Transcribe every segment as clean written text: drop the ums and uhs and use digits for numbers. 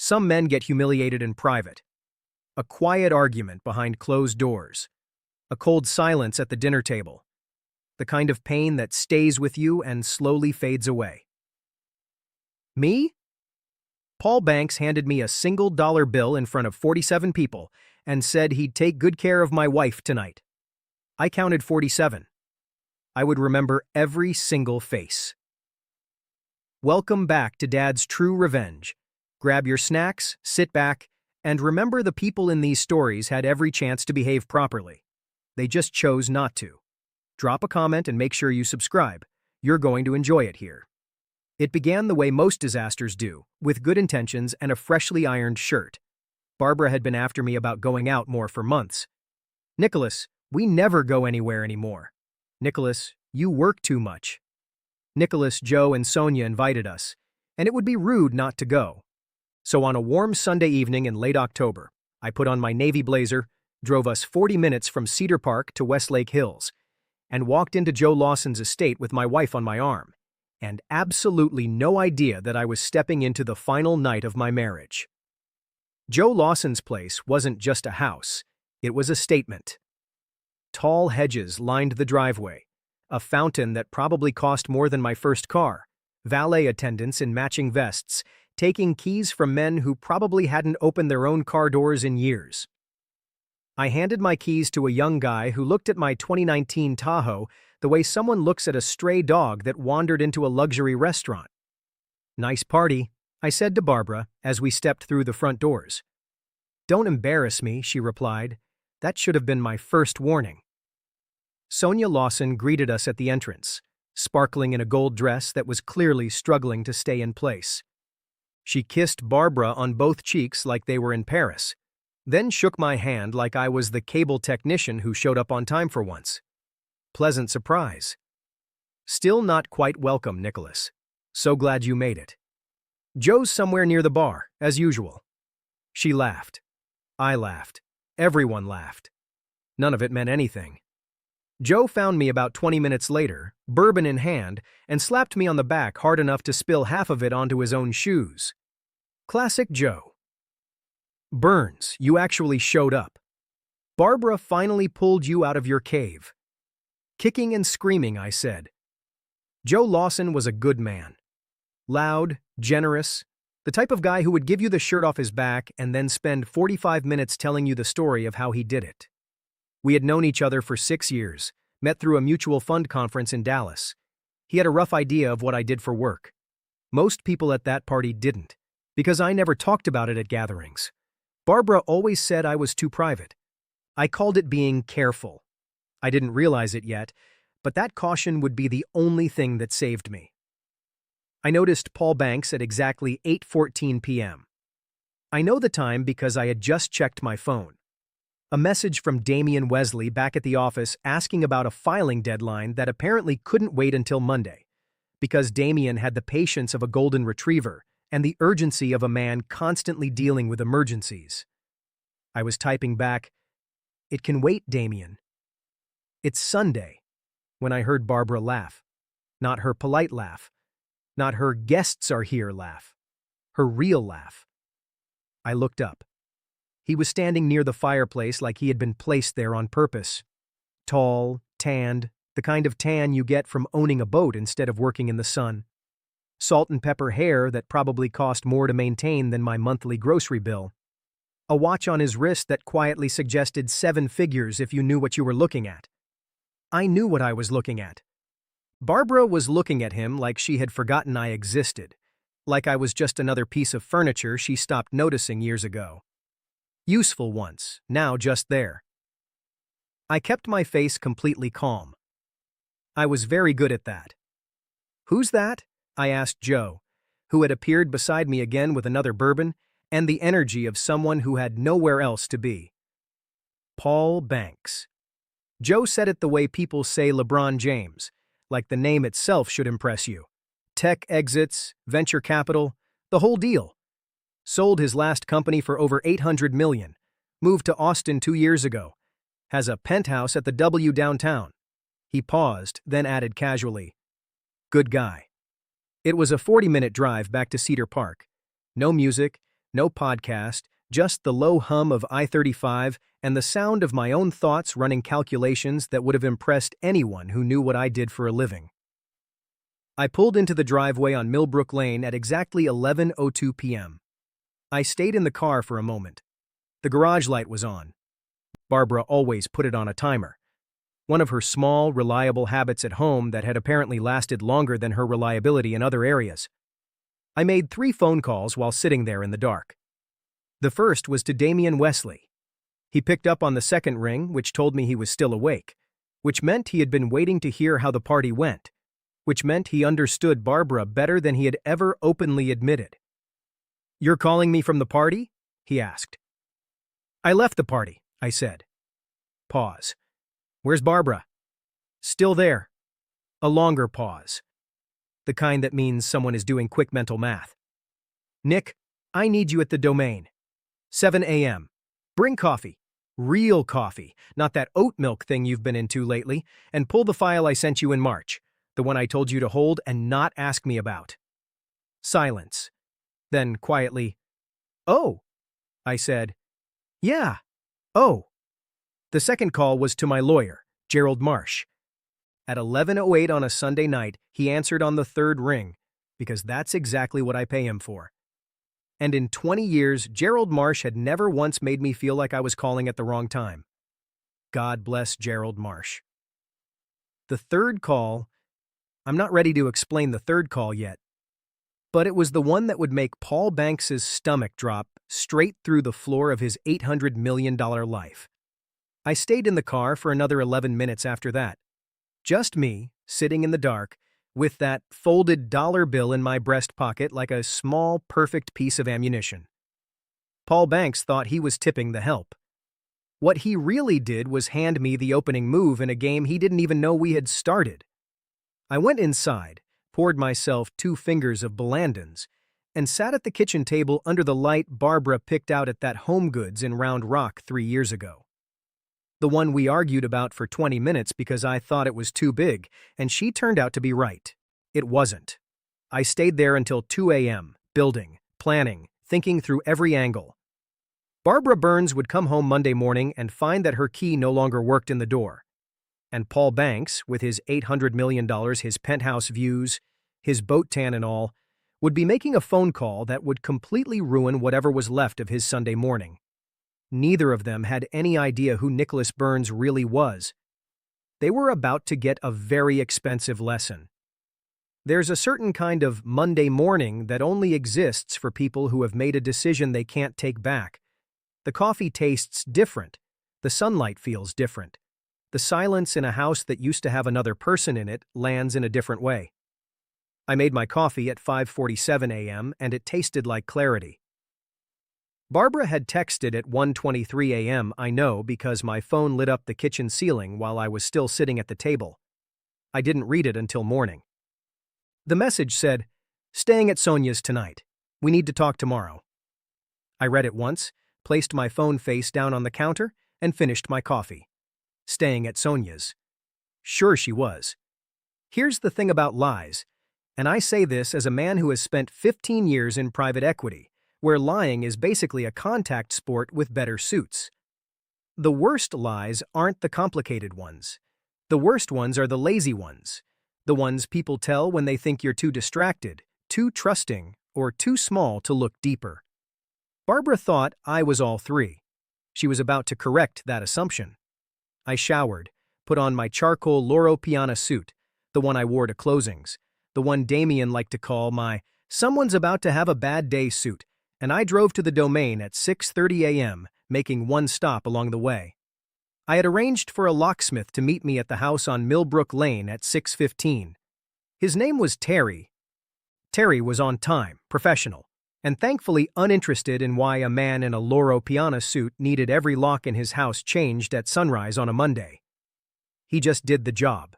Some men get humiliated in private. A quiet argument behind closed doors. A cold silence at the dinner table. The kind of pain that stays with you and slowly fades away. Me? Paul Banks handed me a single-dollar bill in front of 47 people and said he'd take good care of my wife tonight. I counted 47. I would remember every single face. Welcome back to Dad's True Revenge. Grab your snacks, sit back, and remember the people in these stories had every chance to behave properly. They just chose not to. Drop a comment and make sure you subscribe. You're going to enjoy it here. It began the way most disasters do, with good intentions and a freshly ironed shirt. Barbara had been after me about going out more for months. Nicholas, we never go anywhere anymore. Nicholas, you work too much. Nicholas, Joe, and Sonia invited us, and it would be rude not to go. So on a warm Sunday evening in late October, I put on my navy blazer, drove us 40 minutes from Cedar Park to Westlake Hills, and walked into Joe Lawson's estate with my wife on my arm, and absolutely no idea that I was stepping into the final night of my marriage. Joe Lawson's place wasn't just a house, it was a statement. Tall hedges lined the driveway, a fountain that probably cost more than my first car, valet attendants in matching vests, taking keys from men who probably hadn't opened their own car doors in years. I handed my keys to a young guy who looked at my 2019 Tahoe the way someone looks at a stray dog that wandered into a luxury restaurant. Nice party, I said to Barbara as we stepped through the front doors. Don't embarrass me, she replied. That should have been my first warning. Sonia Lawson greeted us at the entrance, sparkling in a gold dress that was clearly struggling to stay in place. She kissed Barbara on both cheeks like they were in Paris, then shook my hand like I was the cable technician who showed up on time for once. Pleasant surprise. Still not quite welcome, Nicholas. So glad you made it. Joe's somewhere near the bar, as usual. She laughed. I laughed. Everyone laughed. None of it meant anything. Joe found me about 20 minutes later, bourbon in hand, and slapped me on the back hard enough to spill half of it onto his own shoes. Classic Joe. Burns, you actually showed up. Barbara finally pulled you out of your cave. Kicking and screaming, I said. Joe Lawson was a good man. Loud, generous, the type of guy who would give you the shirt off his back and then spend 45 minutes telling you the story of how he did it. We had known each other for 6 years, met through a mutual fund conference in Dallas. He had a rough idea of what I did for work. Most people at that party didn't, because I never talked about it at gatherings. Barbara always said I was too private. I called it being careful. I didn't realize it yet, but that caution would be the only thing that saved me. I noticed Paul Banks at exactly 8:14 p.m. I know the time because I had just checked my phone. A message from Damian Wesley back at the office asking about a filing deadline that apparently couldn't wait until Monday, because Damian had the patience of a golden retriever and the urgency of a man constantly dealing with emergencies. I was typing back, "It can wait, Damian." It's Sunday, when I heard Barbara laugh. Not her polite laugh. Not her guests are here laugh. Her real laugh. I looked up. He was standing near the fireplace like he had been placed there on purpose. Tall, tanned, the kind of tan you get from owning a boat instead of working in the sun. Salt and pepper hair that probably cost more to maintain than my monthly grocery bill. A watch on his wrist that quietly suggested 7 figures if you knew what you were looking at. I knew what I was looking at. Barbara was looking at him like she had forgotten I existed, like I was just another piece of furniture she stopped noticing years ago. Useful once, now just there. I kept my face completely calm. I was very good at that. "Who's that?" I asked Joe, who had appeared beside me again with another bourbon and the energy of someone who had nowhere else to be. Paul Banks. Joe said it the way people say LeBron James, like the name itself should impress you. Tech exits, venture capital, the whole deal. Sold his last company for over $800 million, moved to Austin 2 years ago, has a penthouse at the W downtown. He paused, then added casually, "Good guy." It was a 40-minute drive back to Cedar Park. No music, No podcast, just the low hum of I-35 and the sound of my own thoughts running calculations that would have impressed anyone who knew what I did for a living. I pulled into the driveway on Millbrook Lane at exactly 11:02 p.m. I stayed in the car for a moment. The garage light was on. Barbara always put it on a timer. One of her small, reliable habits at home that had apparently lasted longer than her reliability in other areas. I made 3 phone calls while sitting there in the dark. The first was to Damian Wesley. He picked up on the second ring, which told me he was still awake, which meant he had been waiting to hear how the party went, which meant he understood Barbara better than he had ever openly admitted. "You're calling me from the party?" he asked. "I left the party," I said. Pause. "Where's Barbara?" "Still there." A longer pause. The kind that means someone is doing quick mental math. "Nick, I need you at the Domain. 7 a.m. Bring coffee. Real coffee, not that oat milk thing you've been into lately, and pull the file I sent you in March, the one I told you to hold and not ask me about." Silence. Then quietly, "Oh," I said. "Yeah. Oh." The second call was to my lawyer, Gerald Marsh. At 11:08 on a Sunday night, he answered on the third ring, because that's exactly what I pay him for. And in 20 years, Gerald Marsh had never once made me feel like I was calling at the wrong time. God bless Gerald Marsh. The third call, I'm not ready to explain the third call yet, but it was the one that would make Paul Banks's stomach drop straight through the floor of his $800 million life. I stayed in the car for another 11 minutes after that. Just me, sitting in the dark, with that folded dollar bill in my breast pocket like a small, perfect piece of ammunition. Paul Banks thought he was tipping the help. What he really did was hand me the opening move in a game he didn't even know we had started. I went inside, poured myself 2 fingers of Blandins, and sat at the kitchen table under the light Barbara picked out at that Home Goods in Round Rock 3 years ago. The one we argued about for 20 minutes because I thought it was too big, and she turned out to be right. It wasn't. I stayed there until 2 a.m., building, planning, thinking through every angle. Barbara Burns would come home Monday morning and find that her key no longer worked in the door. And Paul Banks, with his $800 million, his penthouse views, his boat tan and all, would be making a phone call that would completely ruin whatever was left of his Sunday morning. Neither of them had any idea who Nicholas Burns really was. They were about to get a very expensive lesson. There's a certain kind of Monday morning that only exists for people who have made a decision they can't take back. The coffee tastes different. The sunlight feels different. The silence in a house that used to have another person in it lands in a different way. I made my coffee at 5:47 a.m. and it tasted like clarity. Barbara had texted at 1:23 a.m., I know, because my phone lit up the kitchen ceiling while I was still sitting at the table. I didn't read it until morning. The message said, "Staying at Sonia's tonight. We need to talk tomorrow." I read it once, placed my phone face down on the counter, and finished my coffee. Staying at Sonia's. Sure she was. Here's the thing about lies, and I say this as a man who has spent 15 years in private equity, where lying is basically a contact sport with better suits. The worst lies aren't the complicated ones. The worst ones are the lazy ones, the ones people tell when they think you're too distracted, too trusting, or too small to look deeper. Barbara thought I was all 3. She was about to correct that assumption. I showered, put on my charcoal Loro Piana suit, the one I wore to closings, the one Damien liked to call my "someone's about to have a bad day" suit, and I drove to the Domain at 6:30 a.m., making one stop along the way. I had arranged for a locksmith to meet me at the house on Millbrook Lane at 6:15. His name was Terry. Terry was on time, professional, and thankfully uninterested in why a man in a Loro Piana suit needed every lock in his house changed at sunrise on a Monday. He just did the job.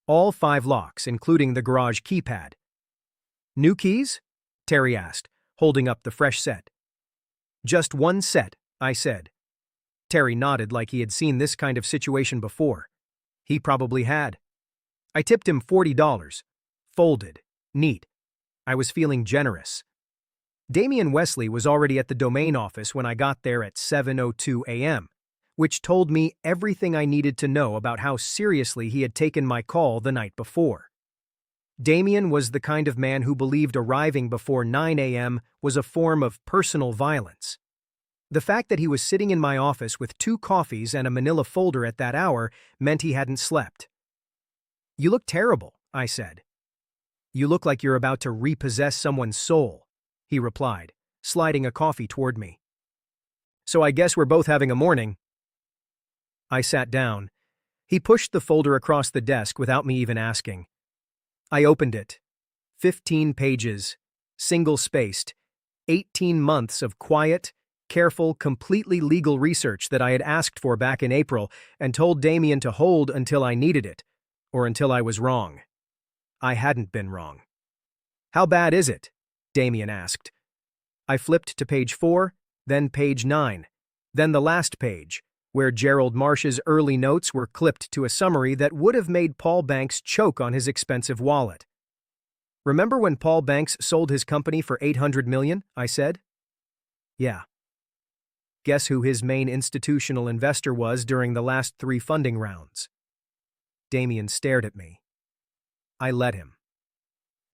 All 5 locks, including the garage keypad. "New keys?" Terry asked, holding up the fresh set. "Just one set," I said. Terry nodded like he had seen this kind of situation before. He probably had. I tipped him $40. Folded. Neat. I was feeling generous. Damian Wesley was already at the domain office when I got there at 7:02 a.m., which told me everything I needed to know about how seriously he had taken my call the night before. Damian was the kind of man who believed arriving before 9 a.m. was a form of personal violence. The fact that he was sitting in my office with 2 coffees and a manila folder at that hour meant he hadn't slept. "You look terrible," I said. "You look like you're about to repossess someone's soul," he replied, sliding a coffee toward me. "So I guess we're both having a morning." I sat down. He pushed the folder across the desk without me even asking. I opened it. 15 pages, single-spaced, 18 months of quiet, careful, completely legal research that I had asked for back in April and told Damian to hold until I needed it, or until I was wrong. I hadn't been wrong. "How bad is it?" Damian asked. I flipped to page 4, then page 9, then the last page, where Gerald Marsh's early notes were clipped to a summary that would have made Paul Banks choke on his expensive wallet. "Remember when Paul Banks sold his company for $800 million?" I said. "Yeah." "Guess who his main institutional investor was during the last 3 funding rounds?" Damian stared at me. I let him.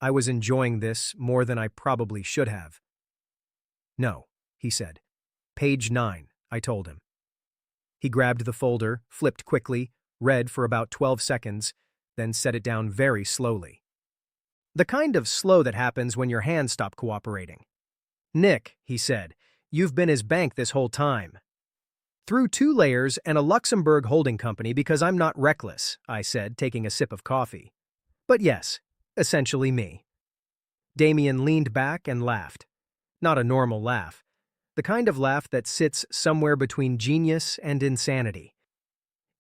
I was enjoying this more than I probably should have. "No," he said. "Page 9, I told him. He grabbed the folder, flipped quickly, read for about 12 seconds, then set it down very slowly. The kind of slow that happens when your hands stop cooperating. "Nick," he said, "you've been his bank this whole time." "Through 2 layers and a Luxembourg holding company because I'm not reckless," I said, taking a sip of coffee. "But yes, essentially me." Damian leaned back and laughed. Not a normal laugh. The kind of laugh that sits somewhere between genius and insanity.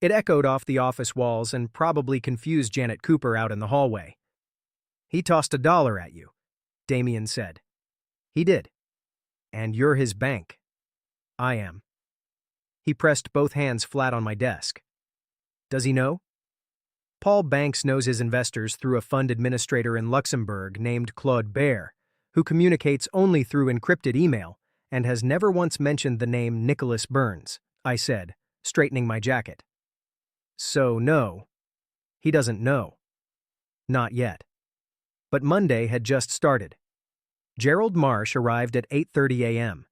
It echoed off the office walls and probably confused Janet Cooper out in the hallway. "He tossed $1 at you," Damian said. "He did. And you're his bank." "I am." He pressed both hands flat on my desk. "Does he know?" "Paul Banks knows his investors through a fund administrator in Luxembourg named Claude Baer, who communicates only through encrypted email and has never once mentioned the name Nicholas Burns," I said, straightening my jacket. "So no, he doesn't know." Not yet. But Monday had just started. Gerald Marsh arrived at 8:30 a.m.,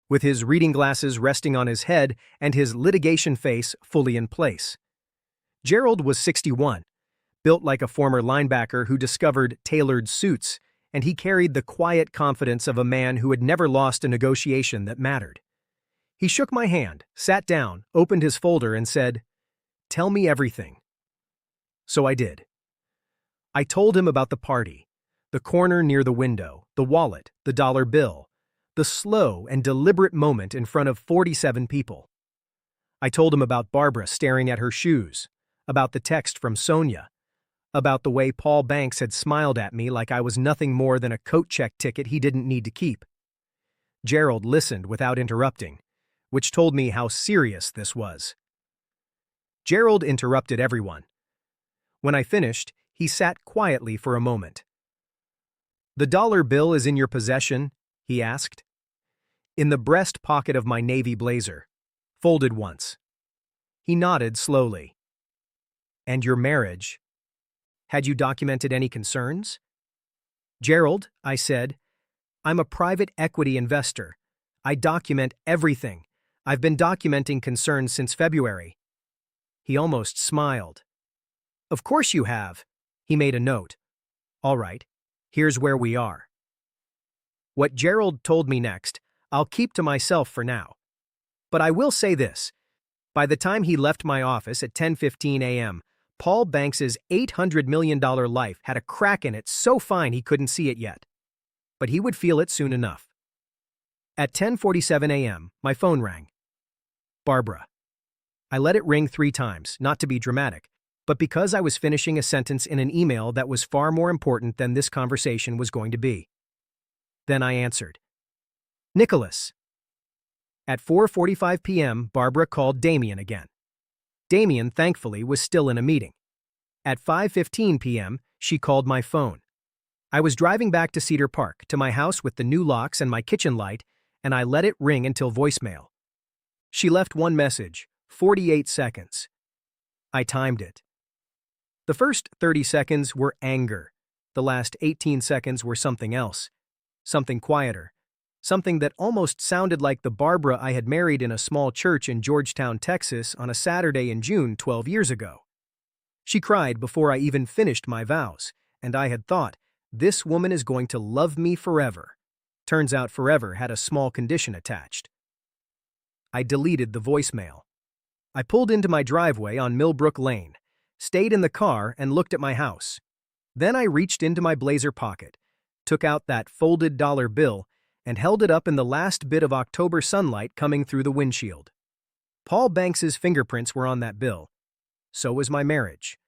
with his reading glasses resting on his head and his litigation face fully in place. Gerald was 61, built like a former linebacker who discovered tailored suits, and he carried the quiet confidence of a man who had never lost a negotiation that mattered. He shook my hand, sat down, opened his folder, and said, "Tell me everything." So I did. I told him about the party, the corner near the window, the wallet, the dollar bill, the slow and deliberate moment in front of 47 people. I told him about Barbara staring at her shoes, about the text from Sonia, about the way Paul Banks had smiled at me like I was nothing more than a coat check ticket he didn't need to keep. Gerald listened without interrupting, which told me how serious this was. Gerald interrupted everyone. When I finished, he sat quietly for a moment. "The dollar bill is in your possession?" he asked. "In the breast pocket of my navy blazer, folded once." He nodded slowly. "And your marriage? Had you documented any concerns?" "Gerald," I said, "I'm a private equity investor. I document everything. I've been documenting concerns since February." He almost smiled. "Of course you have." He made a note. "All right, here's where we are." What Gerald told me next, I'll keep to myself for now. But I will say this. By the time he left my office at 10:15 a.m., Paul Banks's $800 million life had a crack in it so fine he couldn't see it yet. But he would feel it soon enough. At 10:47 a.m., my phone rang. Barbara. I let it ring 3 times, not to be dramatic, but because I was finishing a sentence in an email that was far more important than this conversation was going to be. Then I answered. "Nicholas." At 4:45 p.m., Barbara called Damian again. Damian, thankfully, was still in a meeting. At 5:15 p.m., she called my phone. I was driving back to Cedar Park, to my house with the new locks and my kitchen light, and I let it ring until voicemail. She left one message, 48 seconds. I timed it. The first 30 seconds were anger. The last 18 seconds were something else. Something quieter. Something that almost sounded like the Barbara I had married in a small church in Georgetown, Texas on a Saturday in June 12 years ago. She cried before I even finished my vows, and I had thought, this woman is going to love me forever. Turns out forever had a small condition attached. I deleted the voicemail. I pulled into my driveway on Millbrook Lane, stayed in the car and looked at my house. Then I reached into my blazer pocket, took out that folded dollar bill, and held it up in the last bit of October sunlight coming through the windshield. Paul Banks's fingerprints were on that bill. So was my marriage.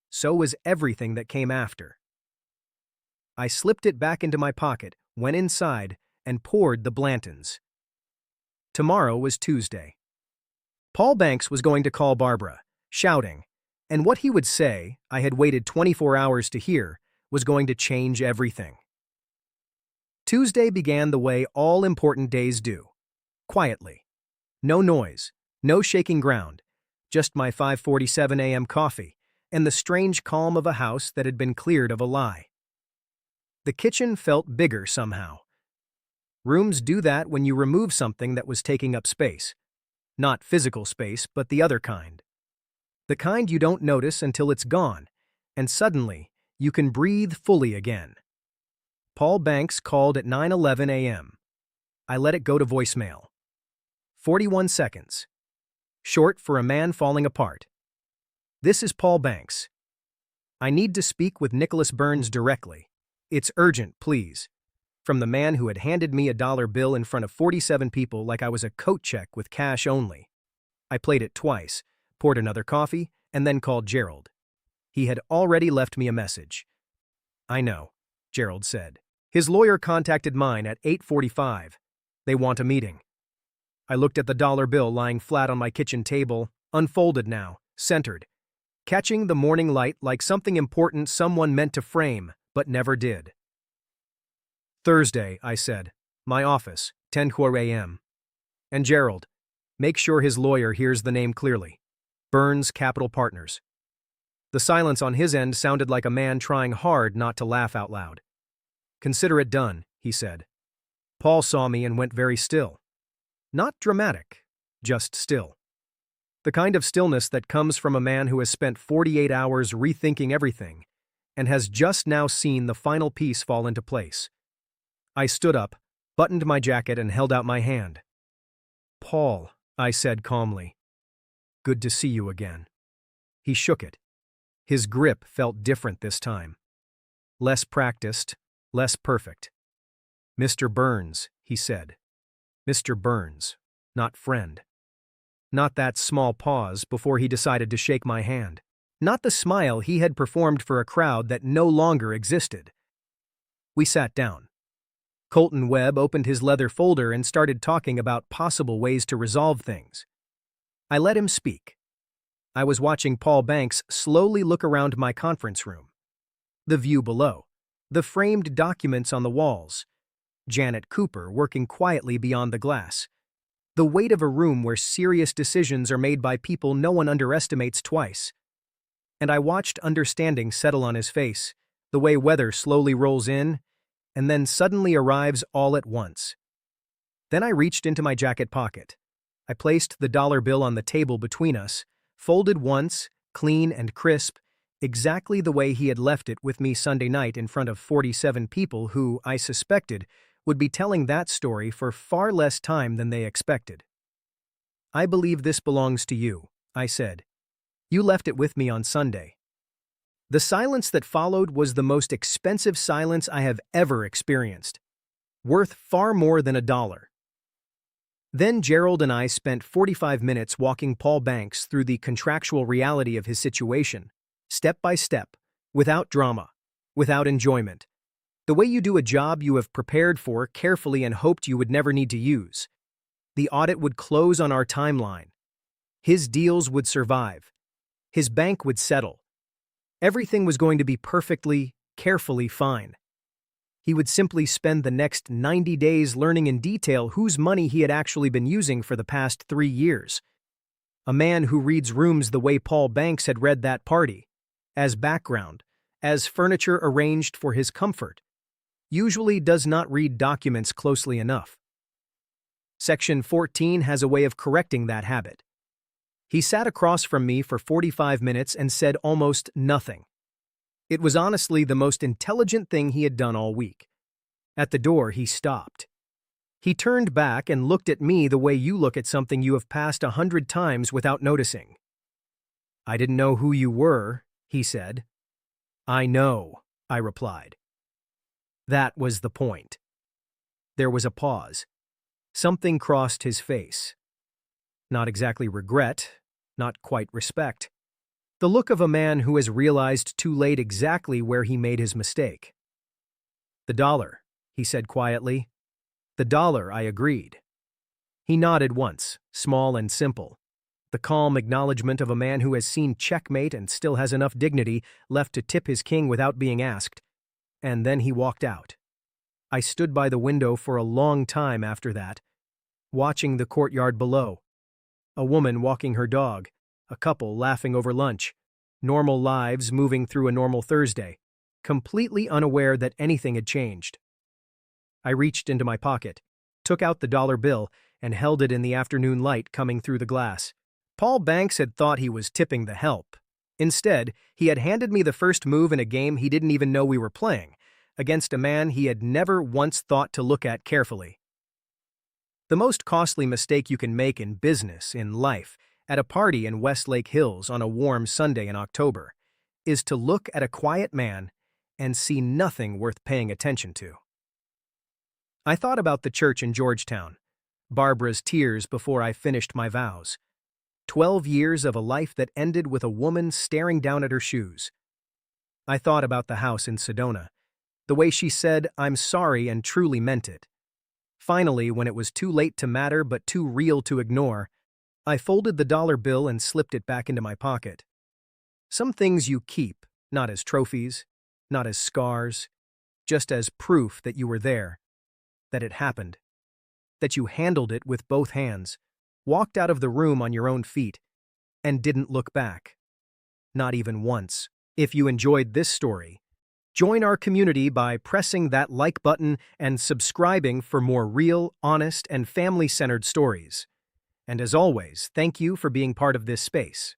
So was everything that came after. I slipped it back into my pocket, went inside, and poured the Blantons. Tomorrow was Tuesday. Paul Banks was going to call Barbara, shouting, and what he would say, I had waited 24 hours to hear, was going to change everything. Tuesday began the way all important days do. Quietly. No noise, no shaking ground, just my 5:47 a.m. coffee and the strange calm of a house that had been cleared of a lie. The kitchen felt bigger somehow. Rooms do that when you remove something that was taking up space. Not physical space, but the other kind. The kind you don't notice until it's gone, and suddenly, you can breathe fully again. Paul Banks called at 9:11 a.m. I let it go to voicemail. 41 seconds. Short for a man falling apart. This is Paul Banks. I need to speak with Nicholas Burns directly. It's urgent, please. From the man who had handed me a dollar bill in front of 47 people like I was a coat check with cash only. I played it twice, poured another coffee, and then called Gerald. He had already left me a message. I know, Gerald said. His lawyer contacted mine at 8:45. They want a meeting. I looked at the dollar bill lying flat on my kitchen table, unfolded now, centered, catching the morning light like something important someone meant to frame, but never did. Thursday, I said. My office, 10:00 a.m. And Gerald, make sure his lawyer hears the name clearly. Burns Capital Partners. The silence on his end sounded like a man trying hard not to laugh out loud. Consider it done, he said. Paul saw me and went very still. Not dramatic, just still. The kind of stillness that comes from a man who has spent 48 hours rethinking everything and has just now seen the final piece fall into place. I stood up, buttoned my jacket, and held out my hand. Paul, I said calmly. Good to see you again. He shook it. His grip felt different this time. Less practiced, less perfect. Mr. Burns, he said. Mr. Burns, not friend. Not that small pause before he decided to shake my hand. Not the smile he had performed for a crowd that no longer existed. We sat down. Colton Webb opened his leather folder and started talking about possible ways to resolve things. I let him speak. I was watching Paul Banks slowly look around my conference room. The view below. The framed documents on the walls. Janet Cooper working quietly beyond the glass. The weight of a room where serious decisions are made by people no one underestimates twice. And I watched understanding settle on his face, the way weather slowly rolls in, and then suddenly arrives all at once. Then I reached into my jacket pocket. I placed the dollar bill on the table between us, folded once, clean and crisp, exactly the way he had left it with me Sunday night in front of 47 people who, I suspected, would be telling that story for far less time than they expected. I believe this belongs to you, I said. You left it with me on Sunday. The silence that followed was the most expensive silence I have ever experienced, worth far more than $1. Then Gerald and I spent 45 minutes walking Paul Banks through the contractual reality of his situation, step by step, without drama, without enjoyment. The way you do a job you have prepared for carefully and hoped you would never need to use. The audit would close on our timeline. His deals would survive. His bank would settle. Everything was going to be perfectly, carefully fine. He would simply spend the next 90 days learning in detail whose money he had actually been using for the past 3 years. A man who reads rooms the way Paul Banks had read that party, as background, as furniture arranged for his comfort, usually does not read documents closely enough. Section 14 has a way of correcting that habit. He sat across from me for 45 minutes and said almost nothing. It was honestly the most intelligent thing he had done all week. At the door, he stopped. He turned back and looked at me the way you look at something you have passed 100 times without noticing. "I didn't know who you were," he said. "I know," I replied. That was the point. There was a pause. Something crossed his face. Not exactly regret, not quite respect. The look of a man who has realized too late exactly where he made his mistake. "The dollar," he said quietly. "The dollar," I agreed. He nodded once, small and simple. The calm acknowledgement of a man who has seen checkmate and still has enough dignity left to tip his king without being asked. And then he walked out. I stood by the window for a long time after that, watching the courtyard below. A woman walking her dog, a couple laughing over lunch, normal lives moving through a normal Thursday, completely unaware that anything had changed. I reached into my pocket, took out the dollar bill, and held it in the afternoon light coming through the glass. Paul Banks had thought he was tipping the help. Instead, he had handed me the first move in a game he didn't even know we were playing, against a man he had never once thought to look at carefully. The most costly mistake you can make in business, in life, at a party in Westlake Hills on a warm Sunday in October, is to look at a quiet man and see nothing worth paying attention to. I thought about the church in Georgetown, Barbara's tears before I finished my vows. 12 years of a life that ended with a woman staring down at her shoes. I thought about the house in Sedona, the way she said, "I'm sorry," and truly meant it. Finally, when it was too late to matter but too real to ignore, I folded the dollar bill and slipped it back into my pocket. Some things you keep, not as trophies, not as scars, just as proof that you were there, that it happened, that you handled it with both hands, walked out of the room on your own feet, and didn't look back. Not even once. If you enjoyed this story, join our community by pressing that like button and subscribing for more real, honest, and family-centered stories. And as always, thank you for being part of this space.